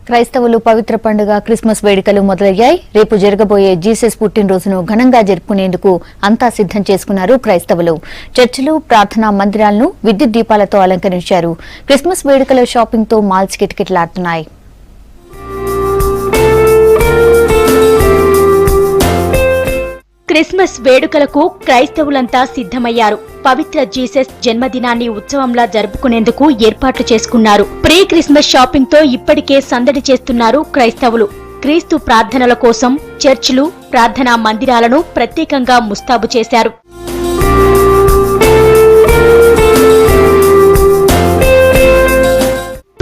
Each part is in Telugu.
క్రైస్తవులు పవిత్ర పండుగ క్రిస్మస్ వేడుకలు మొదలయ్యాయి. రేపు జరగబోయే జీసస్ పుట్టినరోజును ఘనంగా జరుపుకునేందుకు అంతా సిద్దం చేసుకున్నారు క్రైస్తవులు. చర్చిలు, ప్రార్థనా మందిరాలను విద్యుత్ దీపాలతో అలంకరించారు. క్రిస్మస్ వేడుకల షాపింగ్ తో మాల్స్ కిటకిటలాడుతున్నాయి. క్రిస్మస్ వేడుకలకు క్రైస్తవులంతా సిద్ధమయ్యారు. పవిత్ర జీసస్ జన్మదినాన్ని ఉత్సవంలా జరుపుకునేందుకు ఏర్పాట్లు చేసుకున్నారు. ప్రీ క్రిస్మస్ షాపింగ్ తో ఇప్పటికే సందడి చేస్తున్నారు క్రైస్తవులు. క్రీస్తు ప్రార్థనల కోసం చర్చిలు, ప్రార్థనా మందిరాలను ప్రత్యేకంగా ముస్తాబు చేశారు.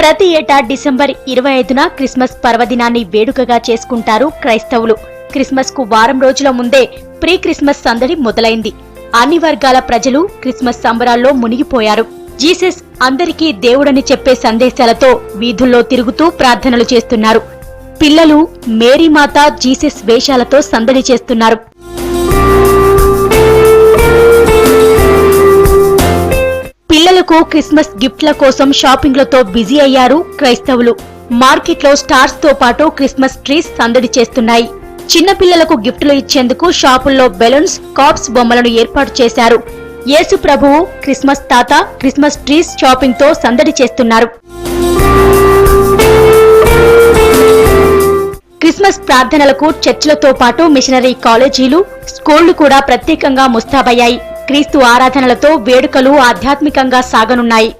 ప్రతి ఏటా డిసెంబర్ 25న క్రిస్మస్ పర్వదినాన్ని వేడుకగా చేసుకుంటారు క్రైస్తవులు. క్రిస్మస్ కు వారం రోజుల ముందే ప్రీ క్రిస్మస్ సందడి మొదలైంది. అన్ని వర్గాల ప్రజలు క్రిస్మస్ సంబరాల్లో మునిగిపోయారు. జీసస్ అందరికీ దేవుడని చెప్పే సందేశాలతో వీధుల్లో తిరుగుతూ ప్రార్థనలు చేస్తున్నారు. పిల్లలు మేరీమాత, జీసస్ వేషాలతో సందడి చేస్తున్నారు. పిల్లలకు క్రిస్మస్ గిఫ్ట్ల కోసం షాపింగ్లతో బిజీ అయ్యారు క్రైస్తవులు. మార్కెట్లో స్టార్స్ తో పాటు క్రిస్మస్ ట్రీస్ సందడి చేస్తున్నాయి. చిన్న పిల్లలకు గిఫ్టులు ఇచ్చేందుకు షాపుల్లో బెలూన్స్, కాప్స్ బొమ్మలను ఏర్పాటు చేశారు. యేసు ప్రభువు, క్రిస్మస్ తాత, క్రిస్మస్ ట్రీస్ షాపింగ్ తో సందడి చేస్తున్నారు. క్రిస్మస్ ప్రార్థనలకు చర్చిలతో పాటు మిషనరీ కాలేజీలు, స్కూళ్లు కూడా ప్రత్యేకంగా ముస్తాబయ్యాయి. క్రీస్తు ఆరాధనలతో వేడుకలు ఆధ్యాత్మికంగా సాగనున్నాయి.